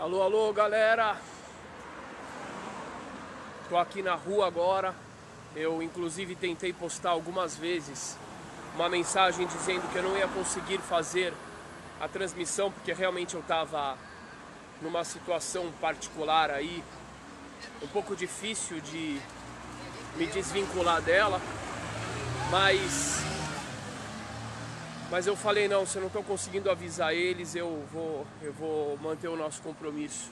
Alô, alô, galera! Tô aqui na rua agora. Eu, inclusive, tentei postar algumas vezes uma mensagem dizendo que eu não ia conseguir fazer a transmissão porque realmente eu tava numa situação particular aí, um pouco difícil de me desvincular dela, mas eu falei, não, se eu não estou conseguindo avisar eles, eu vou manter o nosso compromisso.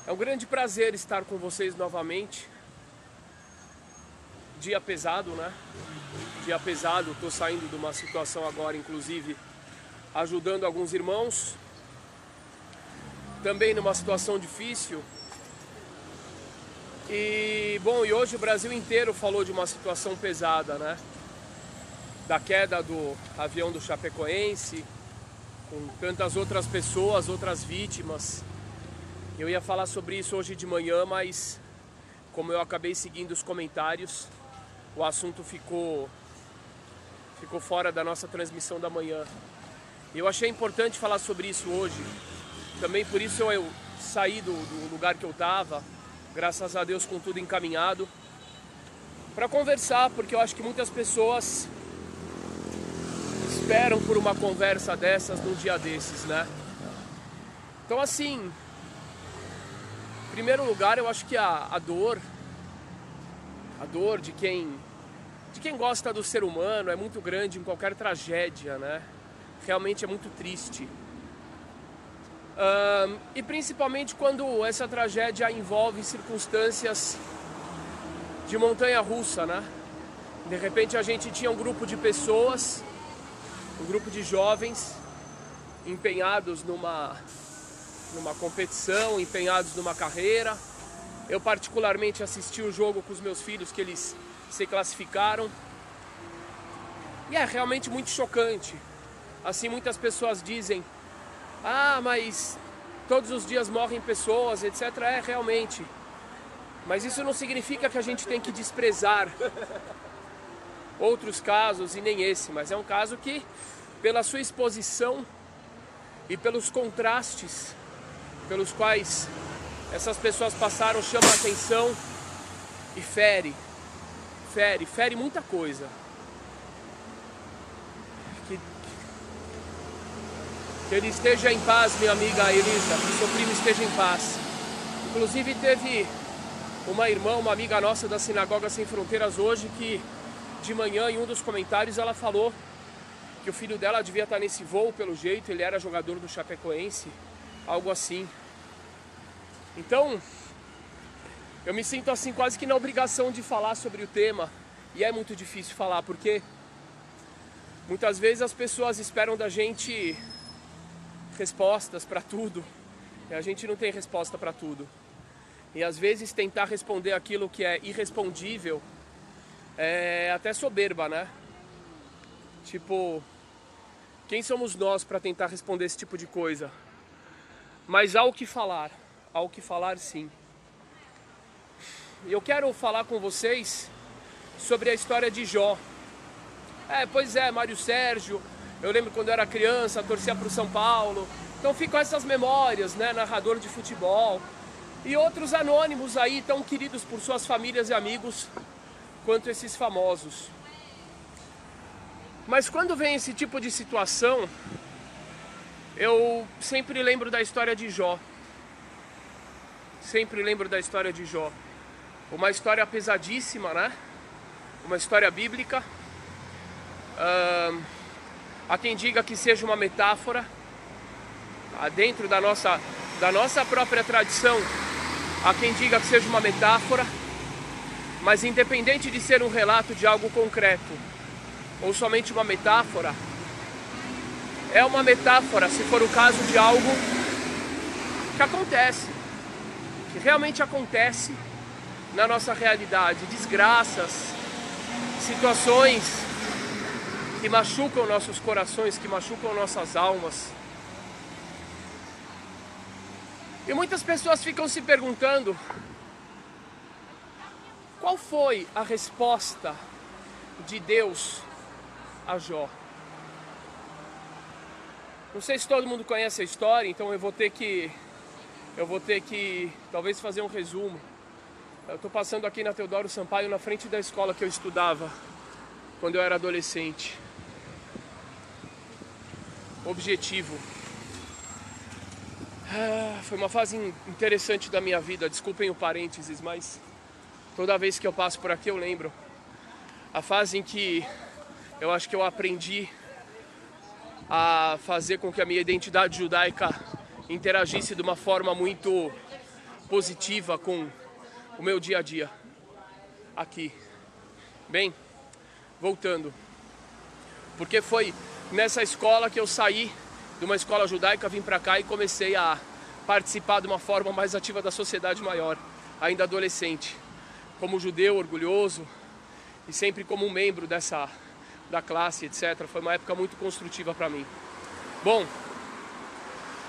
É um grande prazer estar com vocês novamente. Dia pesado, né? Dia pesado, estou saindo de uma situação agora, inclusive, ajudando alguns irmãos. Também numa situação difícil. E, bom, e hoje o Brasil inteiro falou de uma situação pesada, né? Da queda do avião do Chapecoense, com tantas outras pessoas, outras vítimas. Eu ia falar sobre isso hoje de manhã, mas como eu acabei seguindo os comentários, o assunto ficou fora da nossa transmissão da manhã. Eu achei importante falar sobre isso hoje. Também por isso eu saí do lugar que eu estava, graças a Deus com tudo encaminhado, para conversar, porque eu acho que muitas pessoas esperam por uma conversa dessas num dia desses, né? Então, assim, em primeiro lugar, eu acho que a dor de quem gosta do ser humano é muito grande em qualquer tragédia, né? Realmente é muito triste. E principalmente quando essa tragédia envolve circunstâncias de montanha-russa, né? De repente a gente tinha um grupo de pessoas, um grupo de jovens empenhados numa competição, empenhados numa carreira. Eu particularmente assisti o jogo com os meus filhos, que eles se classificaram. E é realmente muito chocante. Assim, muitas pessoas dizem: ah, mas todos os dias morrem pessoas, etc. É, realmente. Mas isso não significa que a gente tem que desprezar outros casos, e nem esse. Mas é um caso que, pela sua exposição e pelos contrastes pelos quais essas pessoas passaram, chama a atenção e fere muita coisa. Que ele esteja em paz, minha amiga Elisa, que seu primo esteja em paz. Inclusive teve uma irmã, uma amiga nossa da Sinagoga Sem Fronteiras hoje, que de manhã em um dos comentários ela falou que o filho dela devia estar nesse voo, pelo jeito, ele era jogador do Chapecoense, algo assim. Então, eu me sinto assim quase que na obrigação de falar sobre o tema, e é muito difícil falar, porque muitas vezes as pessoas esperam da gente respostas para tudo, e a gente não tem resposta para tudo. E às vezes tentar responder aquilo que é irrespondível é até soberba, né? Tipo, quem somos nós para tentar responder esse tipo de coisa? Mas há o que falar sim. E eu quero falar com vocês sobre a história de Jó. Pois é, Mário Sérgio, eu lembro quando eu era criança, torcia para o São Paulo. Então ficam essas memórias, né, narrador de futebol. E outros anônimos aí, tão queridos por suas famílias e amigos, quanto esses famosos. Mas quando vem esse tipo de situação, eu sempre lembro da história de Jó. Sempre lembro da história de Jó. Uma história pesadíssima, né? Uma história bíblica. Há quem diga que seja uma metáfora. Dentro da nossa própria tradição, há quem diga que seja uma metáfora. Mas independente de ser um relato de algo concreto ou somente uma metáfora, é uma metáfora se for o caso de algo que acontece, que realmente acontece na nossa realidade. Desgraças, situações que machucam nossos corações, que machucam nossas almas. E muitas pessoas ficam se perguntando: qual foi a resposta de Deus a Jó? Não sei se todo mundo conhece a história, então eu vou ter que eu vou ter que talvez fazer um resumo. Eu estou passando aqui na Teodoro Sampaio, na frente da escola que eu estudava quando eu era adolescente. Objetivo. Foi uma fase interessante da minha vida, desculpem o parênteses, mas toda vez que eu passo por aqui eu lembro. A fase em que eu acho que eu aprendi a fazer com que a minha identidade judaica interagisse de uma forma muito positiva com o meu dia a dia aqui. Bem, voltando, porque foi nessa escola que eu saí de uma escola judaica, vim para cá e comecei a participar de uma forma mais ativa da sociedade maior, ainda adolescente, como judeu orgulhoso e sempre como um membro da classe, etc. Foi uma época muito construtiva para mim. Bom,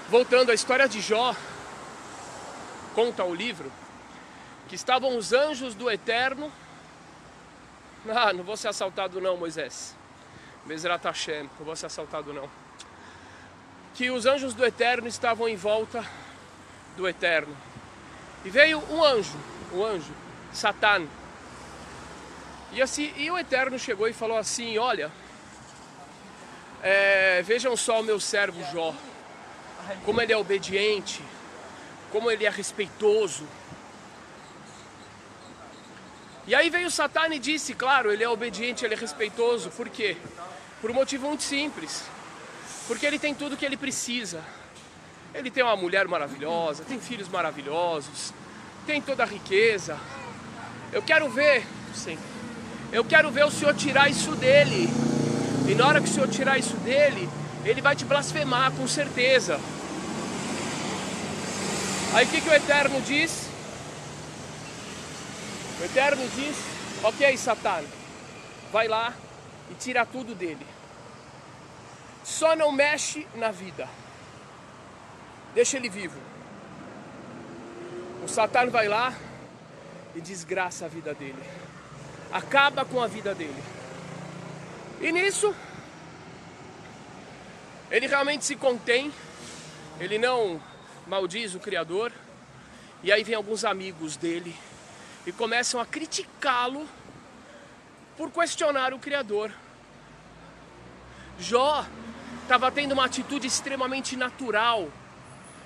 voltando à história de Jó, conta o livro que estavam os anjos do Eterno. Não vou ser assaltado não, Moisés. Bezrat Hashem, não vou ser assaltado não. Que os anjos do Eterno estavam em volta do Eterno. E veio um anjo, Satã. E o Eterno chegou e falou assim: olha, vejam só o meu servo Jó, como ele é obediente, como ele é respeitoso. E aí veio Satã e disse, claro, ele é obediente, ele é respeitoso. Por quê? Por um motivo muito simples. Porque ele tem tudo que ele precisa. Ele tem uma mulher maravilhosa, tem filhos maravilhosos, tem toda a riqueza. Eu quero ver o Senhor tirar isso dele. E na hora que o Senhor tirar isso dele, ele vai te blasfemar, com certeza. Aí o que o Eterno diz? O Eterno diz, ok, Satã, vai lá e tira tudo dele. Só não mexe na vida. Deixa ele vivo. O Satã vai lá e desgraça a vida dele. Acaba com a vida dele. E nisso, ele realmente se contém. Ele não maldiz o Criador. E aí vem alguns amigos dele e começam a criticá-lo por questionar o Criador. Jó estava tendo uma atitude extremamente natural.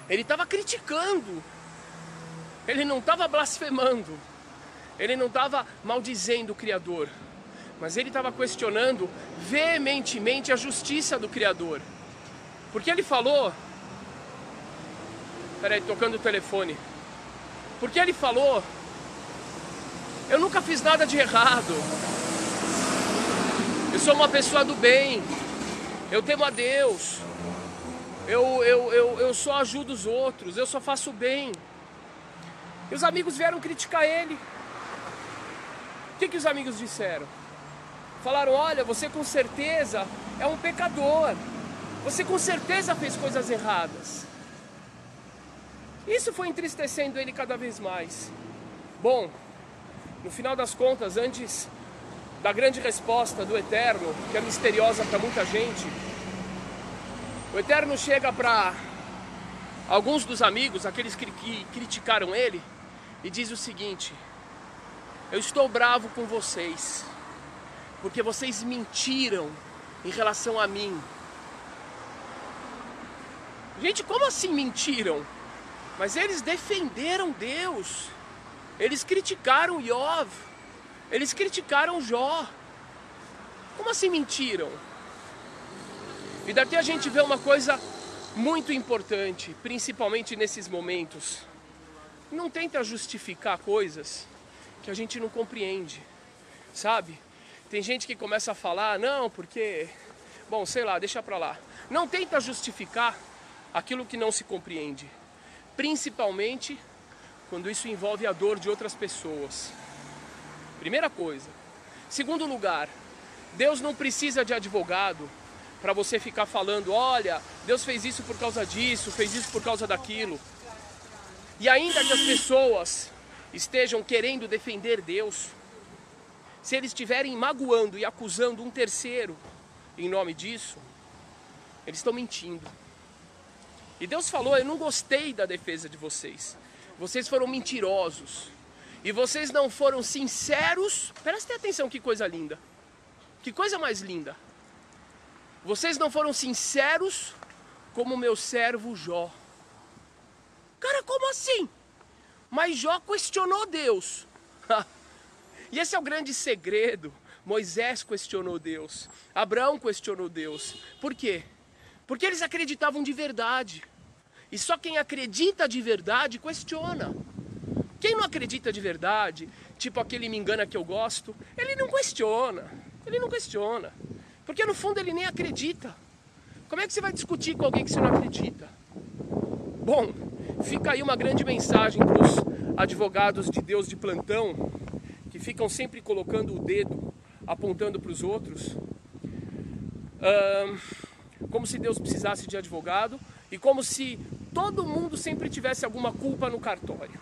Ele estava criticando. Ele não estava blasfemando. Ele não estava maldizendo o Criador. Mas ele estava questionando veementemente a justiça do Criador. Porque ele falou... Peraí, tocando o telefone. Porque ele falou... Eu nunca fiz nada de errado. Eu sou uma pessoa do bem. Eu temo a Deus, eu só ajudo os outros, eu só faço bem. E os amigos vieram criticar ele. O que os amigos disseram? Falaram, olha, você com certeza é um pecador. Você com certeza fez coisas erradas. Isso foi entristecendo ele cada vez mais. Bom, no final das contas, antes da grande resposta do Eterno, que é misteriosa para muita gente, o Eterno chega para alguns dos amigos, aqueles que criticaram ele, e diz o seguinte: eu estou bravo com vocês, porque vocês mentiram em relação a mim. Gente, como assim mentiram? Mas eles defenderam Deus, eles criticaram Iov, eles criticaram Jó. Como assim mentiram? E daqui a gente vê uma coisa muito importante, principalmente nesses momentos. Não tenta justificar coisas que a gente não compreende, sabe? Tem gente que começa a falar, não, porque... Bom, sei lá, deixa pra lá. Não tenta justificar aquilo que não se compreende. Principalmente quando isso envolve a dor de outras pessoas. Primeira coisa. Segundo lugar, Deus não precisa de advogado para você ficar falando, olha, Deus fez isso por causa disso, fez isso por causa daquilo. E ainda que as pessoas estejam querendo defender Deus, se eles estiverem magoando e acusando um terceiro em nome disso, eles estão mentindo. E Deus falou, eu não gostei da defesa de vocês. Vocês foram mentirosos. E vocês não foram sinceros. Prestem atenção, que coisa linda. Que coisa mais linda. Vocês não foram sinceros como o meu servo Jó. Cara, como assim? Mas Jó questionou Deus. E esse é o grande segredo. Moisés questionou Deus. Abraão questionou Deus. Por quê? Porque eles acreditavam de verdade. E só quem acredita de verdade questiona. Quem não acredita de verdade, tipo aquele me engana que eu gosto, ele não questiona. Ele não questiona. Porque no fundo ele nem acredita. Como é que você vai discutir com alguém que você não acredita? Bom, fica aí uma grande mensagem para os advogados de Deus de plantão, que ficam sempre colocando o dedo, apontando para os outros, como se Deus precisasse de advogado e como se todo mundo sempre tivesse alguma culpa no cartório.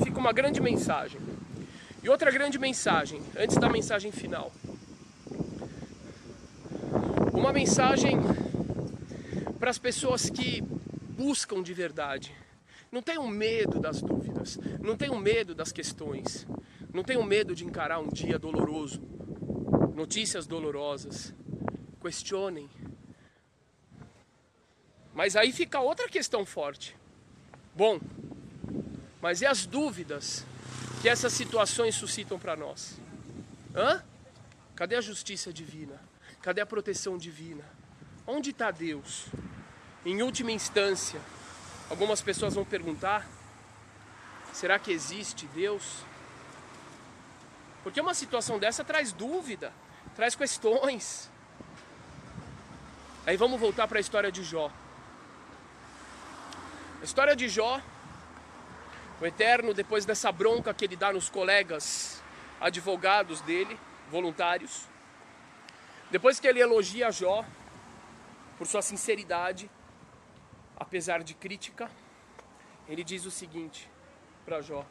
Fica uma grande mensagem. E outra grande mensagem, antes da mensagem final. Uma mensagem para as pessoas que buscam de verdade. Não tenham medo das dúvidas, não tenham medo das questões, não tenham medo de encarar um dia doloroso, notícias dolorosas. Questionem. Mas aí fica outra questão forte. Bom, mas e as dúvidas que essas situações suscitam para nós? Cadê a justiça divina? Cadê a proteção divina? Onde está Deus? Em última instância, algumas pessoas vão perguntar, será que existe Deus? Porque uma situação dessa traz dúvida, traz questões. Aí vamos voltar para a história de Jó. A história de Jó, o Eterno, depois dessa bronca que ele dá nos colegas advogados dele, voluntários, depois que ele elogia Jó por sua sinceridade, apesar de crítica, ele diz o seguinte para Jó: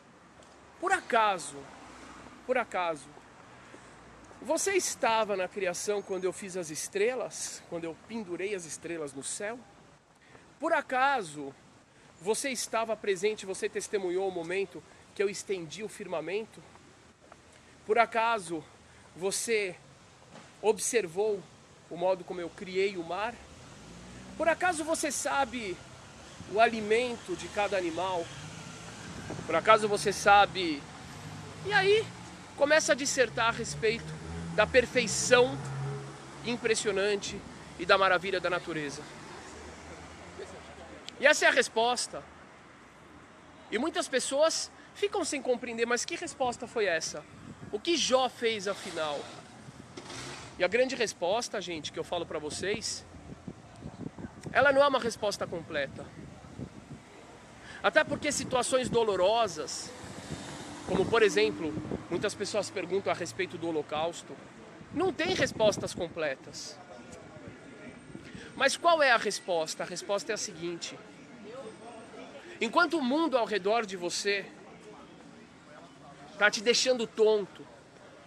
por acaso, você estava na criação quando eu fiz as estrelas, quando eu pendurei as estrelas no céu? Por acaso você estava presente, você testemunhou o momento que eu estendi o firmamento? Por acaso você observou o modo como eu criei o mar? Por acaso você sabe o alimento de cada animal? Por acaso você sabe? E aí começa a dissertar a respeito da perfeição impressionante e da maravilha da natureza. E essa é a resposta. E muitas pessoas ficam sem compreender, mas que resposta foi essa? O que Jó fez afinal? E a grande resposta, gente, que eu falo para vocês, ela não é uma resposta completa. Até porque situações dolorosas, como por exemplo, muitas pessoas perguntam a respeito do Holocausto, não tem respostas completas. Mas qual é a resposta? A resposta é a seguinte: enquanto o mundo ao redor de você está te deixando tonto,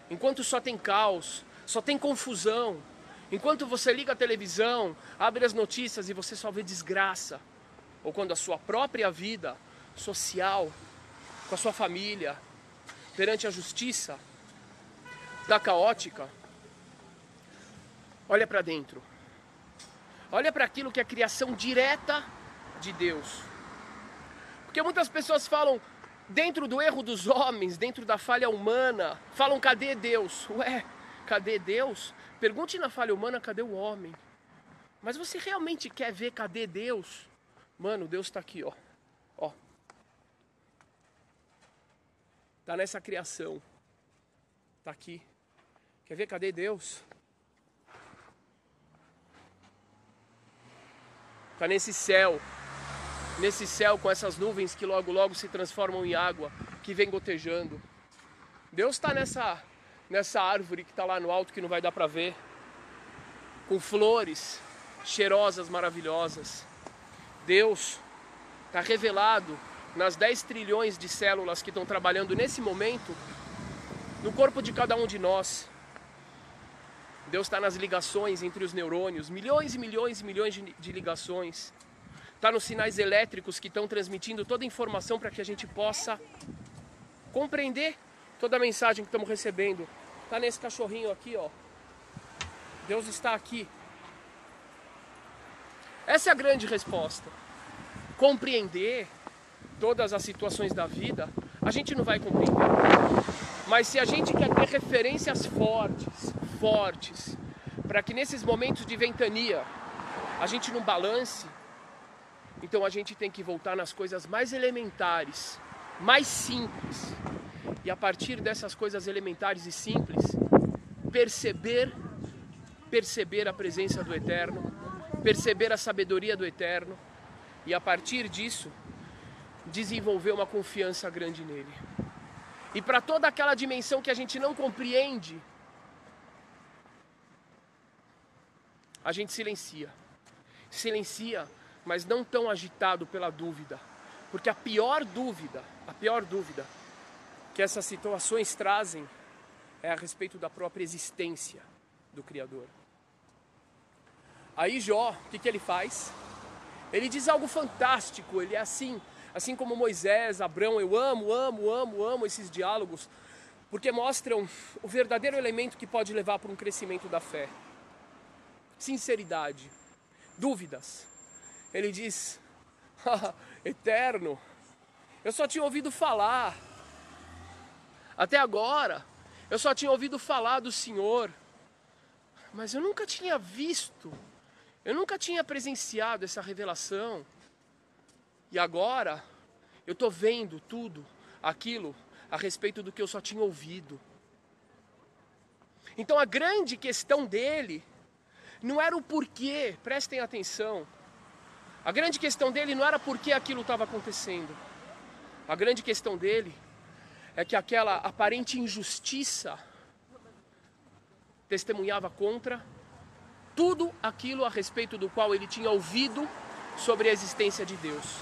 enquanto só tem caos, só tem confusão, enquanto você liga a televisão, abre as notícias e você só vê desgraça, ou quando a sua própria vida social, com a sua família, perante a justiça, está caótica, olha para dentro. Olha para aquilo que é a criação direta de Deus. Porque muitas pessoas falam, dentro do erro dos homens, dentro da falha humana, falam, cadê Deus? Ué, cadê Deus? Pergunte na falha humana, cadê o homem? Mas você realmente quer ver cadê Deus? Mano, Deus está aqui, ó. Ó. Está nessa criação. Está aqui. Quer ver cadê Deus? Está nesse céu com essas nuvens que logo logo se transformam em água, que vem gotejando. Deus está nessa árvore que está lá no alto, que não vai dar para ver, com flores cheirosas, maravilhosas. Deus está revelado nas 10 trilhões de células que estão trabalhando nesse momento no corpo de cada um de nós. Deus está nas ligações entre os neurônios, milhões e milhões e milhões de ligações. está nos sinais elétricos que estão transmitindo toda a informação para que a gente possa compreender toda a mensagem que estamos recebendo. Está nesse cachorrinho aqui, ó. Deus está aqui. Essa é a grande resposta. Compreender todas as situações da vida, a gente não vai compreender. Mas se a gente quer ter referências fortes, para que nesses momentos de ventania a gente não balance, então a gente tem que voltar nas coisas mais elementares, mais simples. E a partir dessas coisas elementares e simples, perceber a presença do Eterno, perceber a sabedoria do Eterno, e a partir disso, desenvolver uma confiança grande nele. E para toda aquela dimensão que a gente não compreende, a gente silencia. Silencia, mas não tão agitado pela dúvida. Porque a pior dúvida que essas situações trazem é a respeito da própria existência do Criador. Aí Jó, o que ele faz? Ele diz algo fantástico, ele é assim como Moisés, Abrão. Eu amo esses diálogos, porque mostram o verdadeiro elemento que pode levar para um crescimento da fé. Sinceridade, dúvidas. Ele diz, Eterno, eu só tinha ouvido falar, até agora, eu só tinha ouvido falar do Senhor, mas eu nunca tinha visto, eu nunca tinha presenciado essa revelação. E agora, eu estou vendo tudo aquilo a respeito do que eu só tinha ouvido. Então a grande questão dele não era o porquê, prestem atenção. A grande questão dele não era por que aquilo estava acontecendo. A grande questão dele é que aquela aparente injustiça testemunhava contra tudo aquilo a respeito do qual ele tinha ouvido sobre a existência de Deus.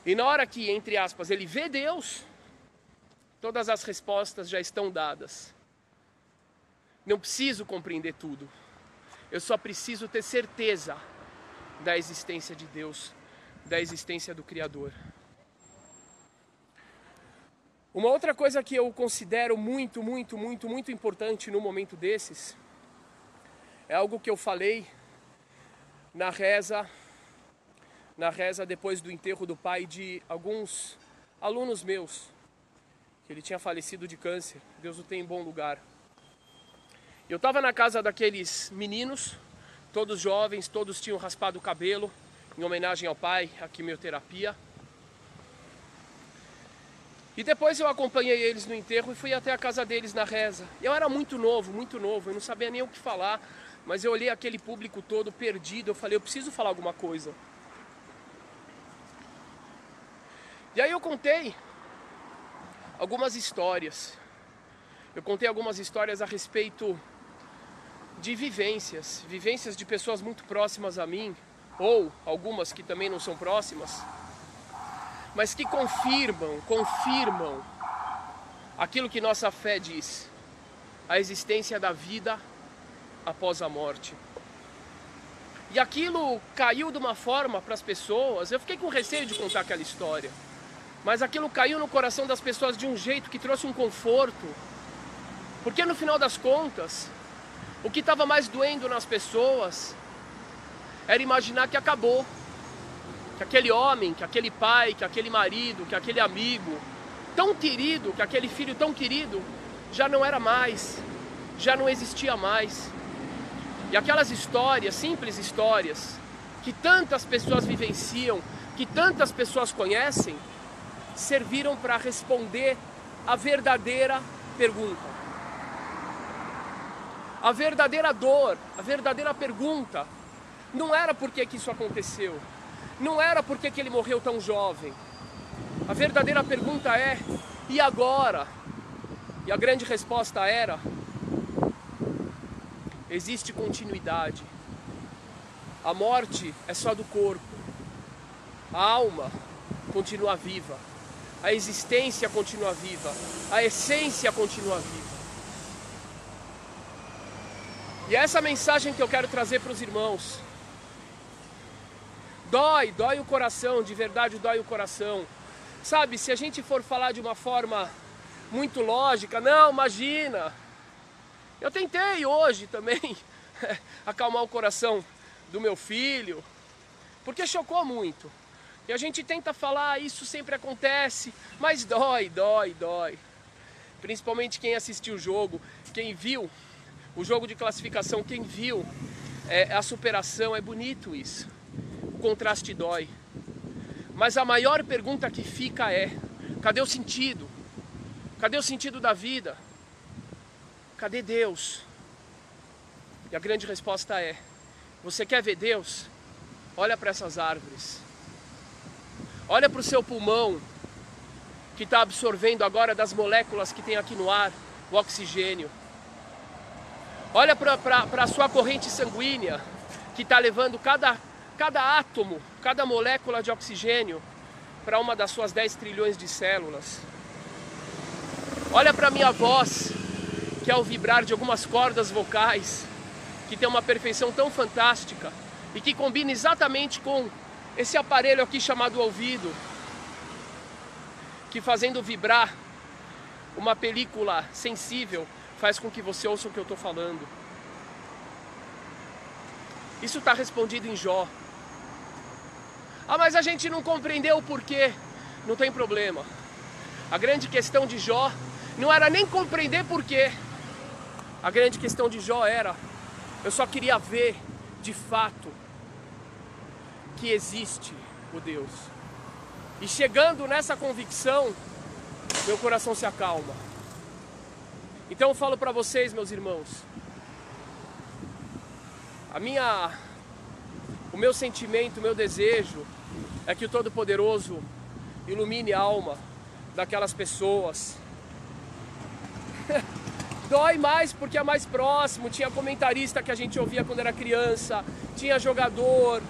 E na hora que, entre aspas, ele vê Deus, todas as respostas já estão dadas. Não preciso compreender tudo. Eu só preciso ter certeza da existência de Deus, da existência do Criador. Uma outra coisa que eu considero muito importante num momento desses, é algo que eu falei na reza depois do enterro do pai de alguns alunos meus, que ele tinha falecido de câncer. Deus o tem em bom lugar. Eu estava na casa daqueles meninos, todos jovens, todos tinham raspado o cabelo, em homenagem ao pai, à quimioterapia. E depois eu acompanhei eles no enterro e fui até a casa deles na reza. Eu era muito novo, eu não sabia nem o que falar, mas eu olhei aquele público todo perdido, eu falei, eu preciso falar alguma coisa. E aí eu contei algumas histórias. Eu contei algumas histórias a respeito de vivências de pessoas muito próximas a mim, ou algumas que também não são próximas, mas que confirmam aquilo que nossa fé diz, a existência da vida após a morte. E aquilo caiu de uma forma para as pessoas, eu fiquei com receio de contar aquela história, mas aquilo caiu no coração das pessoas de um jeito que trouxe um conforto, porque no final das contas, o que estava mais doendo nas pessoas era imaginar que acabou, que aquele homem, que aquele pai, que aquele marido, que aquele amigo tão querido, que aquele filho tão querido já não era mais, já não existia mais. E aquelas histórias, simples histórias, que tantas pessoas vivenciam, que tantas pessoas conhecem, serviram para responder a verdadeira pergunta. A verdadeira dor, a verdadeira pergunta, não era por que isso aconteceu, não era por que ele morreu tão jovem. A verdadeira pergunta é, e agora? E a grande resposta era, existe continuidade. A morte é só do corpo, a alma continua viva, a existência continua viva, a essência continua viva. E é essa mensagem que eu quero trazer para os irmãos. Dói o coração, de verdade dói o coração. Sabe, se a gente for falar de uma forma muito lógica, não, imagina. Eu tentei hoje também acalmar o coração do meu filho, porque chocou muito. E a gente tenta falar, isso sempre acontece, mas dói. Principalmente quem assistiu o jogo, quem viu o jogo de classificação, quem viu a superação, é bonito isso. O contraste dói. Mas a maior pergunta que fica é: cadê o sentido? Cadê o sentido da vida? Cadê Deus? E a grande resposta é: você quer ver Deus? Olha para essas árvores. Olha para o seu pulmão, que está absorvendo agora das moléculas que tem aqui no ar, o oxigênio. Olha para a sua corrente sanguínea, que está levando cada átomo, cada molécula de oxigênio para uma das suas 10 trilhões de células. Olha para a minha voz, que é o vibrar de algumas cordas vocais, que tem uma perfeição tão fantástica e que combina exatamente com esse aparelho aqui chamado ouvido, que fazendo vibrar uma película sensível faz com que você ouça o que eu estou falando. Isso está respondido em Jó. Ah, mas a gente não compreendeu o porquê. Não tem problema. A grande questão de Jó não era nem compreender porquê. A grande questão de Jó era: eu só queria ver de fato que existe o Deus. E chegando nessa convicção, meu coração se acalma. Então eu falo para vocês, meus irmãos, o meu sentimento, o meu desejo é que o Todo-Poderoso ilumine a alma daquelas pessoas. Dói mais porque é mais próximo. Tinha comentarista que a gente ouvia quando era criança, tinha jogador,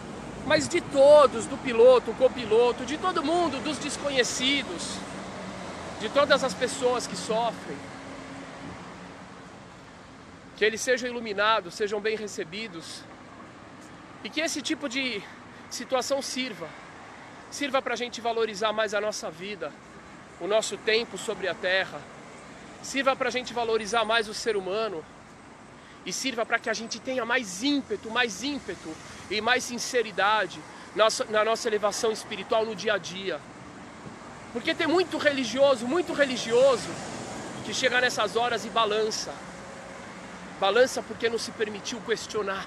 mas de todos, do piloto, o copiloto, de todo mundo, dos desconhecidos, de todas as pessoas que sofrem, que eles sejam iluminados, sejam bem recebidos, e que esse tipo de situação sirva para a gente valorizar mais a nossa vida, o nosso tempo sobre a terra, sirva para a gente valorizar mais o ser humano, e sirva para que a gente tenha mais ímpeto e mais sinceridade na nossa elevação espiritual no dia a dia. Porque tem muito religioso que chega nessas horas e balança. Balança porque não se permitiu questionar.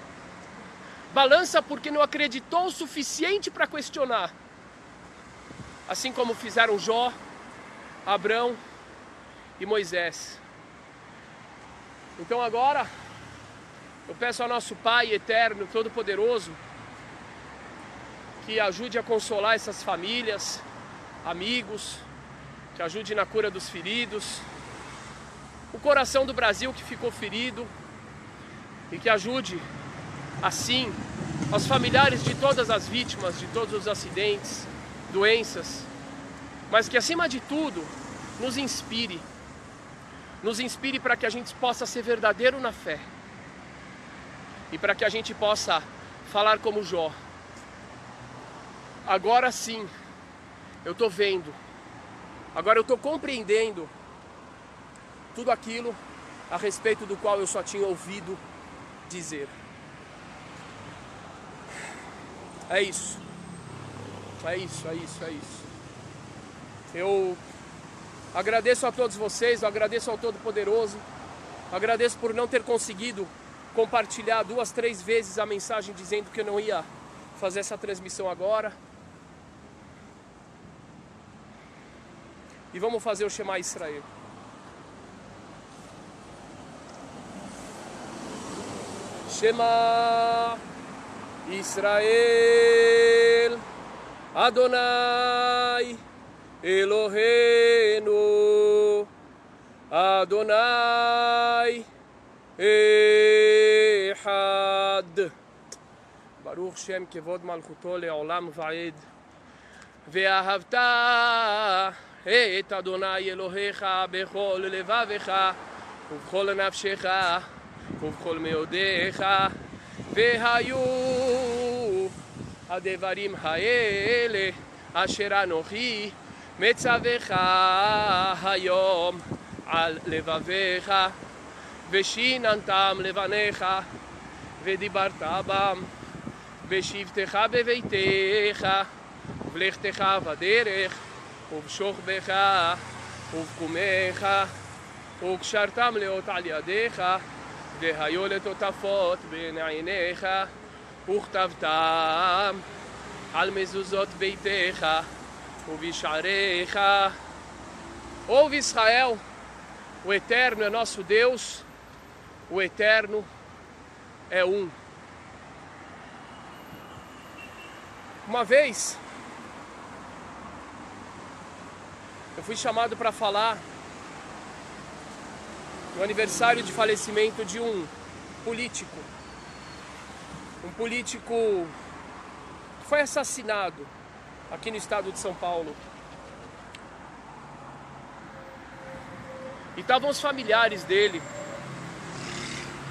Balança porque não acreditou o suficiente para questionar. Assim como fizeram Jó, Abrão e Moisés. Então agora eu peço ao nosso Pai eterno, todo-poderoso, que ajude a consolar essas famílias, amigos, que ajude na cura dos feridos, o coração do Brasil que ficou ferido, e que ajude, assim, aos familiares de todas as vítimas, de todos os acidentes, doenças, mas que, acima de tudo, nos inspire para que a gente possa ser verdadeiro na fé, e para que a gente possa falar como Jó: agora sim, eu estou vendo, agora eu estou compreendendo tudo aquilo a respeito do qual eu só tinha ouvido dizer. É isso. Eu agradeço a todos vocês, eu agradeço ao Todo-Poderoso, agradeço por não ter conseguido compartilhar 2, 3 vezes a mensagem dizendo que eu não ia fazer essa transmissão agora. E vamos fazer o Shema Israel. Shema Israel Adonai Eloheinu Adonai Echad Baruch Shem Kevod Malchuto Le'olam Va'ed Ve'ahavta את אדוני אלוהיך בכל לבבך ובכל נפשך ובכל מאודיך והיו הדברים האלה אשר אנוכי מצווך היום על לבביך ושיננתם לבניך ודיברת בם בשבתך בביתך ובלכתך בדרך ובשוכבך ובקומך וקשרתם לאות על ידיך והיו לטוטפות בין עיניך וכתבתם על mezuzot ביתך ובשעריך. Ouve Israel, o Eterno é nosso Deus, o Eterno é um. Uma vez, eu fui chamado para falar no aniversário de falecimento de um político que foi assassinado aqui no estado de São Paulo. E estavam os familiares dele,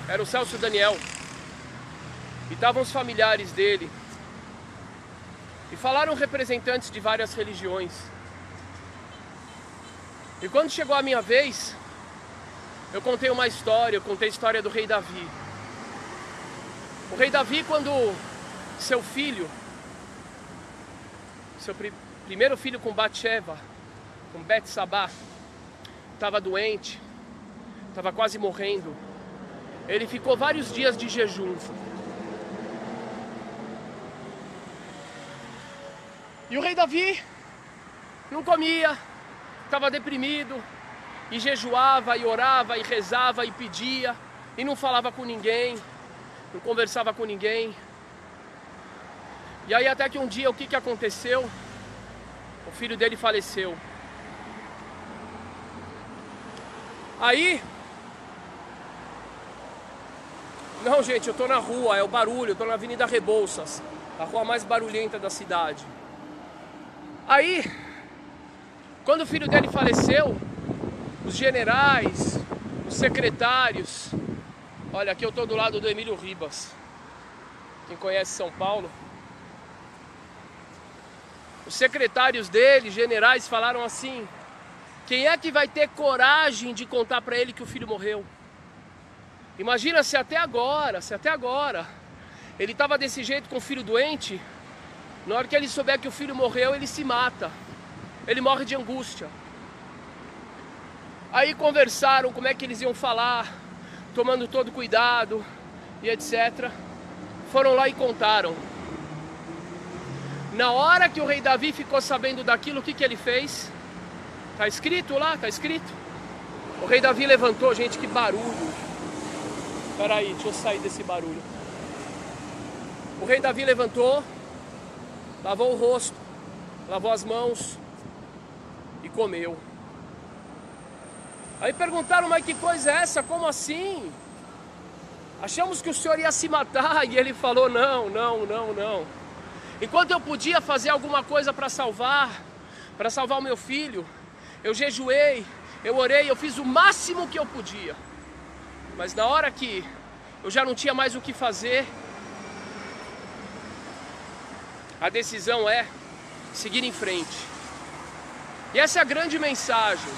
era o Celso Daniel, e estavam os familiares dele, e falaram representantes de várias religiões. E quando chegou a minha vez, eu contei uma história, eu contei a história do rei Davi. O rei Davi, quando seu filho, seu primeiro filho com Batseba, com Betsabá, estava doente, estava quase morrendo, ele ficou vários dias de jejum. E o rei Davi não comia, estava deprimido, e jejuava, e orava, e rezava, e pedia, e não falava com ninguém, não conversava com ninguém. E aí até que um dia, o que aconteceu? O filho dele faleceu. Aí... Não, gente, eu tô na rua, é o barulho, eu tô na Avenida Rebouças, a rua mais barulhenta da cidade. Aí, quando o filho dele faleceu, os generais, os secretários... Olha, aqui eu tô do lado do Emílio Ribas. Quem conhece São Paulo. Os secretários dele, generais, falaram assim: quem é que vai ter coragem de contar pra ele que o filho morreu? Imagina se até agora ele tava desse jeito com o filho doente. Na hora que ele souber que o filho morreu, ele se mata. Ele morre de angústia. Aí conversaram como é que eles iam falar, tomando todo cuidado e etc. Foram lá e contaram. Na hora que o rei Davi ficou sabendo daquilo, o que ele fez? Tá escrito lá, tá escrito. O rei Davi levantou, gente, que barulho. Peraí, deixa eu sair desse barulho. O rei Davi levantou, lavou o rosto, lavou as mãos e comeu. Aí perguntaram, mas que coisa é essa? Como assim? Achamos que o senhor ia se matar. E ele falou, não. Enquanto eu podia fazer alguma coisa para salvar o meu filho, eu jejuei, eu orei, eu fiz o máximo que eu podia. Mas na hora que eu já não tinha mais o que fazer, a decisão é seguir em frente. E essa é a grande mensagem.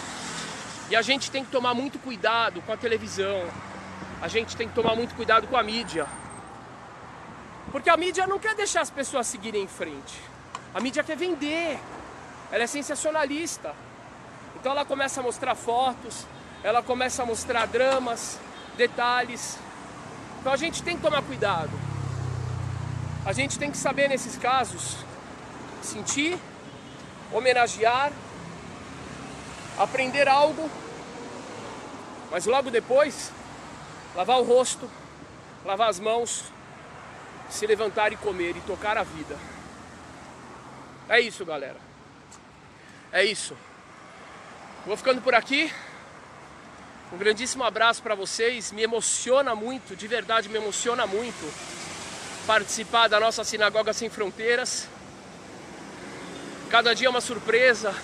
E a gente tem que tomar muito cuidado com a televisão. A gente tem que tomar muito cuidado com a mídia. Porque a mídia não quer deixar as pessoas seguirem em frente. A mídia quer vender. Ela é sensacionalista. Então ela começa a mostrar fotos, ela começa a mostrar dramas, detalhes. Então a gente tem que tomar cuidado. A gente tem que saber, nesses casos, sentir, homenagear, aprender algo, mas logo depois, lavar o rosto, lavar as mãos, se levantar e comer e tocar a vida. É isso, galera. É isso. Vou ficando por aqui. Um grandíssimo abraço para vocês. Me emociona muito, de verdade me emociona muito participar da nossa Sinagoga Sem Fronteiras. Cada dia é uma surpresa.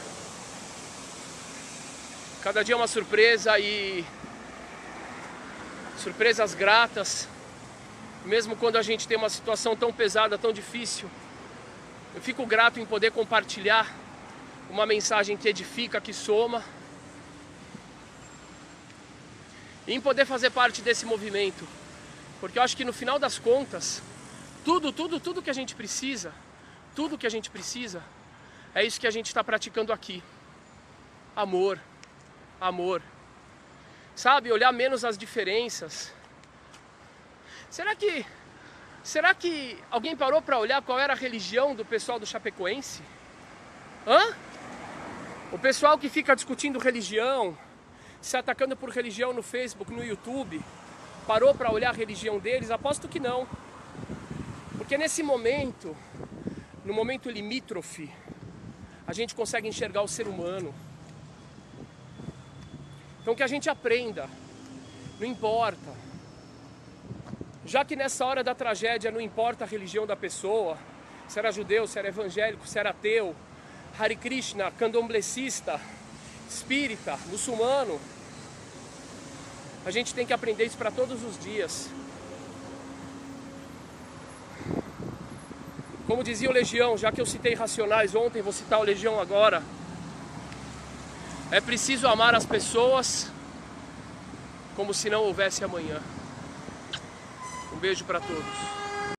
Cada dia é uma surpresa e surpresas gratas. Mesmo quando a gente tem uma situação tão pesada, tão difícil, Eu fico grato em poder compartilhar uma mensagem que edifica, que soma, e em poder fazer parte desse movimento, porque eu acho que no final das contas, tudo que a gente precisa, é isso que a gente está praticando aqui. Amor, amor. Sabe, olhar menos as diferenças. Será que alguém parou para olhar qual era a religião do pessoal do Chapecoense? Hã? O pessoal que fica discutindo religião, se atacando por religião no Facebook, no YouTube, parou para olhar a religião deles? Aposto que não. Porque nesse momento, no momento limítrofe, a gente consegue enxergar o ser humano. Então que a gente aprenda, não importa. Já que nessa hora da tragédia não importa a religião da pessoa, se era judeu, se era evangélico, se era ateu, Hare Krishna, candomblessista, espírita, muçulmano, a gente tem que aprender isso para todos os dias. Como dizia o Legião, já que eu citei Racionais ontem, vou citar o Legião agora. É preciso amar as pessoas como se não houvesse amanhã. Um beijo para todos.